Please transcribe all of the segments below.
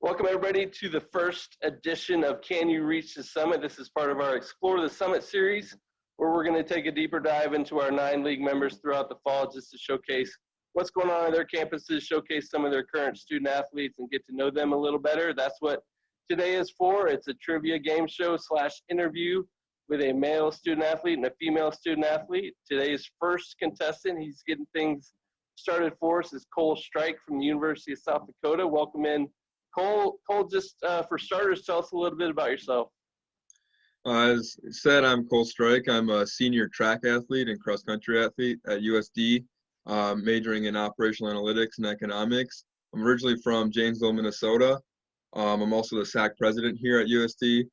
Welcome, everybody, to the first edition of Can You Reach the Summit? This is part of our Explore the Summit series, where we're going to take a deeper dive into our 9 league members throughout the fall just to showcase what's going on their campuses, showcase some of their current student athletes, and get to know them a little better. That's what today is for. It's a trivia game show / interview with a male student athlete and a female student athlete. Today's first contestant, he's getting things started for us, is Cole Streich from the University of South Dakota. Welcome in, Cole, just for starters, tell us a little bit about yourself. As said, I'm Cole Streich. I'm a senior track athlete and cross-country athlete at USD, majoring in operational analytics and economics. I'm originally from Janesville, Minnesota. I'm also the SAC president here at USD.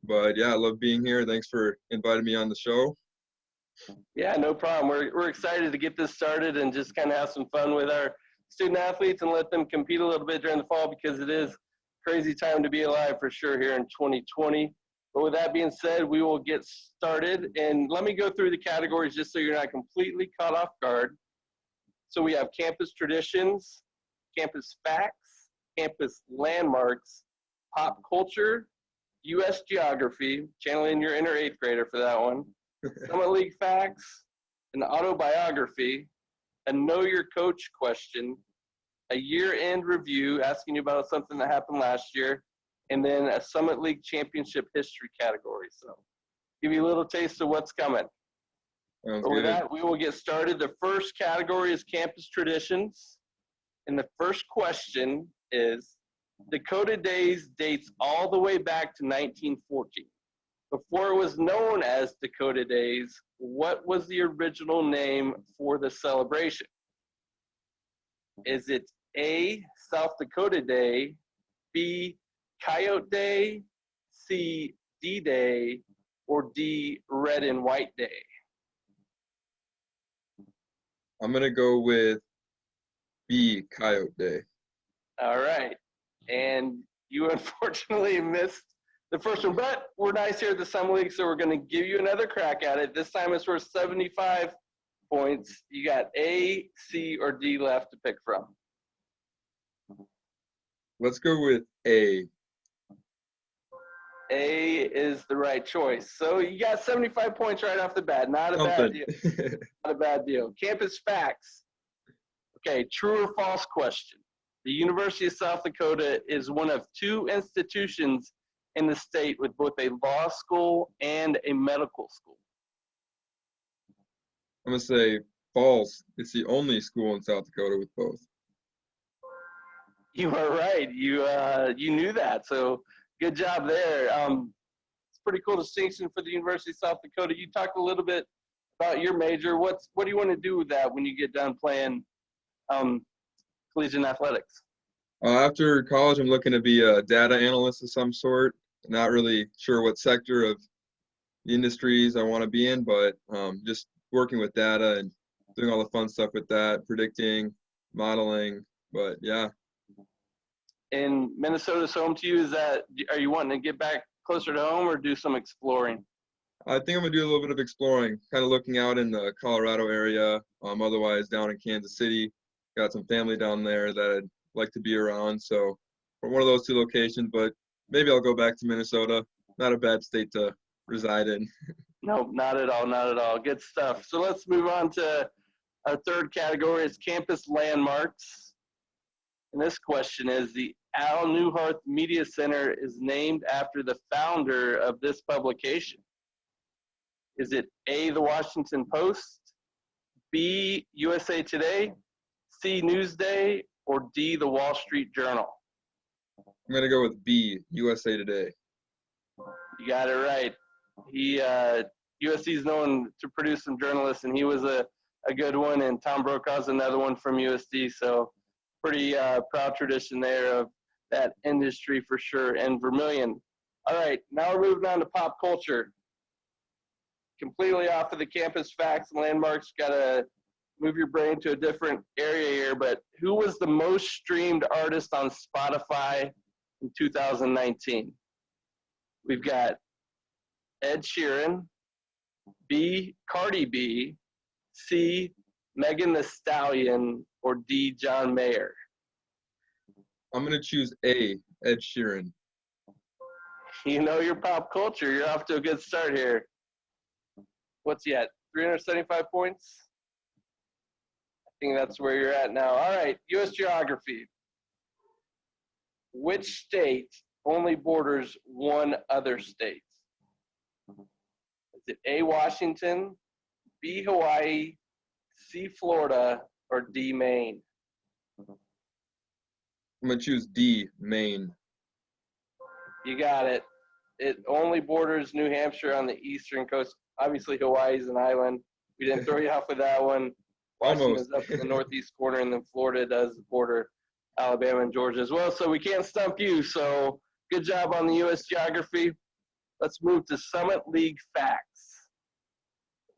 But, yeah, I love being here. Thanks for inviting me on the show. Yeah, no problem. We're excited to get this started and just kind of have some fun with our student athletes and let them compete a little bit during the fall, because it is a crazy time to be alive for sure here in 2020. But with that being said, we will get started. And let me go through the categories just so you're not completely caught off guard. So we have campus traditions, campus facts, campus landmarks, pop culture, U.S. geography, channeling your inner 8th grader for that one, Summit League facts, an autobiography, a know your coach question, a year-end review asking you about something that happened last year, and then a Summit League championship history category. So give you a little taste of what's coming. Sounds With good. that, we will get started. The first category is campus traditions. And the first question is, Dakota Days dates all the way back to 1914. Before it was known as Dakota Days, what was the original name for the celebration? Is it A, South Dakota Day, B, Coyote Day, C, D-Day, or D, Red and White Day? I'm going to go with B, Coyote Day. All right. And you unfortunately missed the first one, but we're nice here at the Summit League, so we're going to give you another crack at it. This time it's worth 75 points. You got A, C, or D left to pick from. Let's go with A. A is the right choice. So you got 75 points right off the bat. Not a bad deal. Not a bad deal. Campus facts. Okay, true or false question. The University of South Dakota is one of 2 institutions in the state with both a law school and a medical school. I'm going to say false. It's the only school in South Dakota with both. You are right. You knew that, so good job there. It's a pretty cool distinction for the University of South Dakota. You talked a little bit about your major. What do you want to do with that when you get done playing collegiate athletics? After college, I'm looking to be a data analyst of some sort. Not really sure what sector of the industries I want to be in, but just working with data and doing all the fun stuff with that, predicting, modeling. But yeah. And Minnesota's home to you. Are you wanting to get back closer to home or do some exploring? I think I'm going to do a little bit of exploring, kind of looking out in the Colorado area, otherwise down in Kansas City. Got some family down there that I'd like to be around. So from one of those 2 locations, but maybe I'll go back to Minnesota. Not a bad state to reside in. No, not at all, not at all. Good stuff. So let's move on to our third category. It's campus landmarks. And this question is, the Al Newhart Media Center is named after the founder of this publication. Is it A, the Washington Post, B, USA Today, C, Newsday, or D, the Wall Street Journal? I'm going to go with B, USA Today. You got it right. USC is known to produce some journalists, and he was a good one, and Tom Brokaw's another one from USD, so pretty proud tradition there of that industry for sure, and Vermilion. All right, now we're moving on to pop culture. Completely off of the campus facts and landmarks, got to move your brain to a different area here, but who was the most streamed artist on Spotify in 2019? We've got Ed Sheeran, B, Cardi B, C, Megan Thee Stallion, or D, John Mayer? I'm going to choose A, Ed Sheeran. You know your pop culture. You're off to a good start here. What's he at? 375 points? I think that's where you're at now. All right, U.S. geography. Which state only borders one other state? Is it A, Washington, B, Hawaii, C, Florida, or D, Maine? I'm going to choose D, Maine. You got it. It only borders New Hampshire on the eastern coast. Obviously, Hawaii is an island. We didn't throw you off with that one. Washington's up in the northeast corner, and then Florida does border Alabama and Georgia as well. So we can't stump you. So good job on the U.S. geography. Let's move to Summit League facts.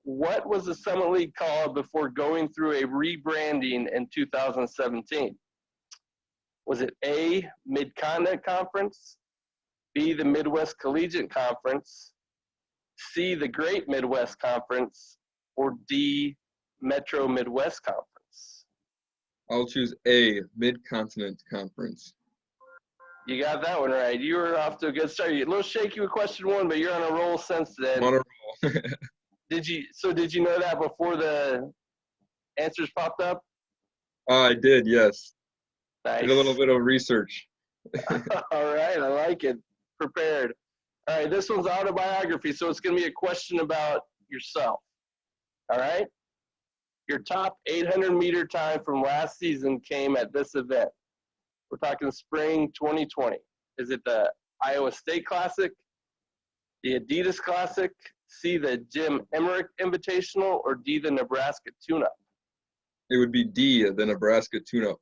What was the Summit League called before going through a rebranding in 2017? Was it A, Mid-Continent Conference, B, the Midwest Collegiate Conference, C, the Great Midwest Conference, or D, Metro Midwest Conference? I'll choose A, Mid-Continent Conference. You got that one right. You were off to a good start. You're a little shaky with question one, but you're on a roll since then. I'm on a roll. Did you know that before the answers popped up? I did, yes. Nice. Did a little bit of research. All right, I like it. Prepared. All right, this one's autobiography, so it's going to be a question about yourself. All right? Your top 800-meter time from last season came at this event. We're talking spring 2020. Is it the Iowa State Classic, the Adidas Classic, C, the Jim Emmerich Invitational, or D, the Nebraska Tune-Up? It would be D, the Nebraska Tune-Up.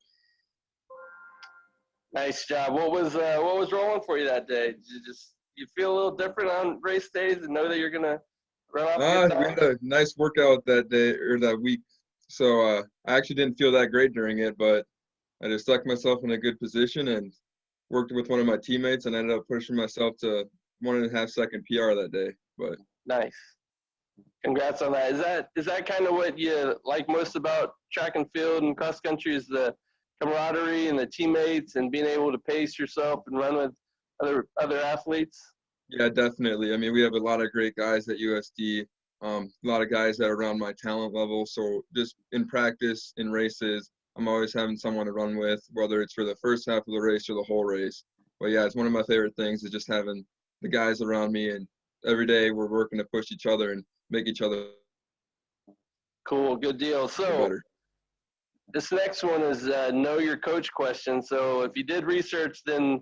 Nice job. What was rolling for you that day? Did you feel a little different on race days and know that you're gonna run off? We had a nice workout that day or that week, so I actually didn't feel that great during it, but I just stuck myself in a good position and worked with one of my teammates and ended up pushing myself to 1.5 second PR that day. But nice. Congrats on that. Is that kind of what you like most about track and field and cross country, is the camaraderie and the teammates and being able to pace yourself and run with other athletes? Yeah, definitely. I mean, we have a lot of great guys at USD, a lot of guys that are around my talent level. So just in practice, in races, I'm always having someone to run with, whether it's for the first half of the race or the whole race. But yeah, it's one of my favorite things is just having the guys around me, and every day we're working to push each other and make each other cool. Good deal. So better. This next one is know your coach question. So if you did research, then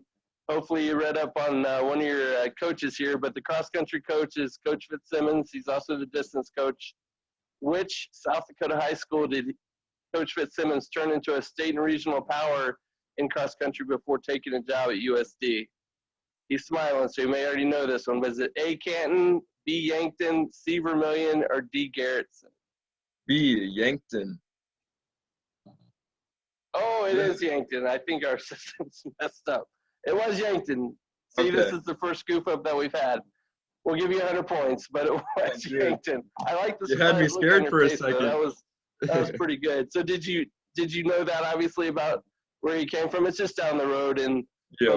hopefully you read up on one of your coaches here. But the cross-country coach is Coach Fitzsimmons. He's also the distance coach. Which South Dakota high school did Coach Fitzsimmons turn into a state and regional power in cross-country before taking a job at USD? He's smiling, so you may already know this one. But is it A, Canton, B, Yankton, C, Vermilion, or D, Garrettson? B, Yankton. Oh, it is Yankton. I think our system's messed up. It was Yankton. See, Okay. This is the first goof up that we've had. We'll give you 100 points, but it was Yankton. I like the You had me scared for a second. That was pretty good. So did you know that obviously about where he came from? It's just down the road from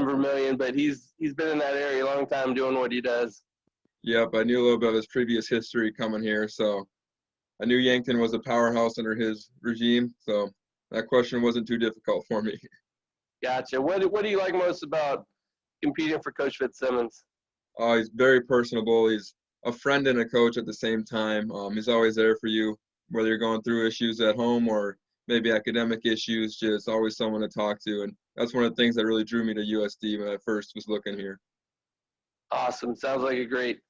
Vermilion, but he's been in that area a long time doing what he does. Yep, I knew a little bit of his previous history coming here, so I knew Yankton was a powerhouse under his regime, so that question wasn't too difficult for me. Gotcha. What do you like most about competing for Coach Fitzsimmons? He's very personable. He's a friend and a coach at the same time. He's always there for you, whether you're going through issues at home or maybe academic issues, just always someone to talk to. And that's one of the things that really drew me to USD when I first was looking here. Awesome. Sounds like a great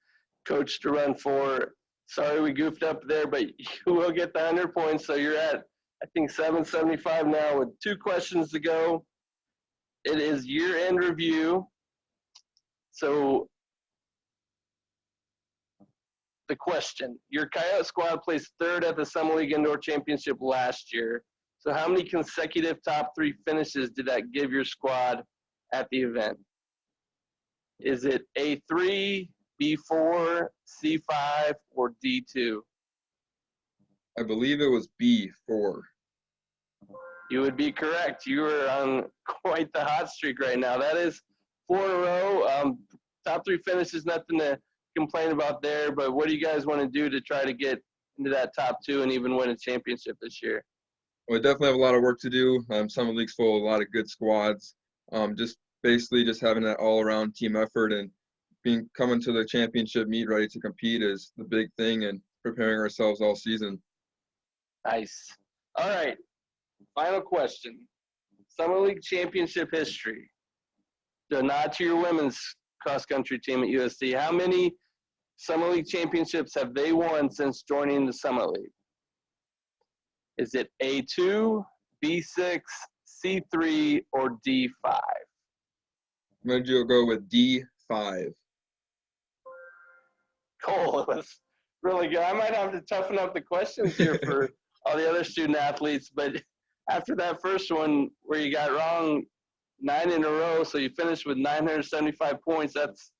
coach to run for. Sorry we goofed up there, but you will get the 100 points. So you're at, I think, 775 now with 2 questions to go. It is year-end review. So the question, your Coyote squad placed 3rd at the Summer League Indoor Championship last year. So how many consecutive top 3 finishes did that give your squad at the event? Is it A3, B4, C5, or D2? I believe it was B4. You would be correct. You are on quite the hot streak right now. That is 4 in a row. Top 3 finishes, nothing to complain about there. But what do you guys want to do to try to get into that top 2 and even win a championship this year? We definitely have a lot of work to do. Summer League's full of a lot of good squads. Just basically just having that all-around team effort and coming to the championship meet ready to compete is the big thing, and preparing ourselves all season. Nice. All right. Final question. Summer League championship history. So not to your women's cross-country team at USD. How many Summer League championships have they won since joining the Summer League? Is it A2, B6, C3, or D5? I'm going to go with D5. Cole, it was really good. I might have to toughen up the questions here for all the other student athletes, but after that first one where you got wrong 9 in a row, so you finished with 975 points, that's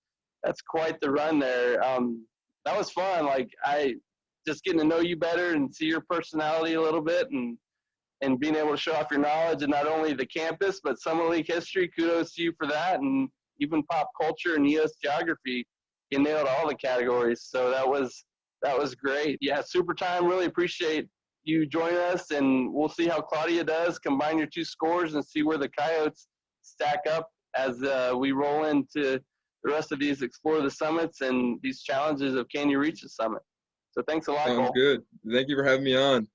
quite the run there. That was fun. Like, I just getting to know you better and see your personality a little bit, and being able to show off your knowledge and not only the campus but Summer League history. Kudos to you for that, and even pop culture and US geography. You nailed all the categories, so that was great. Yeah, super time. Really appreciate you joining us, and we'll see how Claudia does. Combine your 2 scores and see where the Coyotes stack up as we roll into the rest of these Explore the Summits and these challenges of Can You Reach the Summit. So thanks a lot, Sounds Cole. good. Thank you for having me on.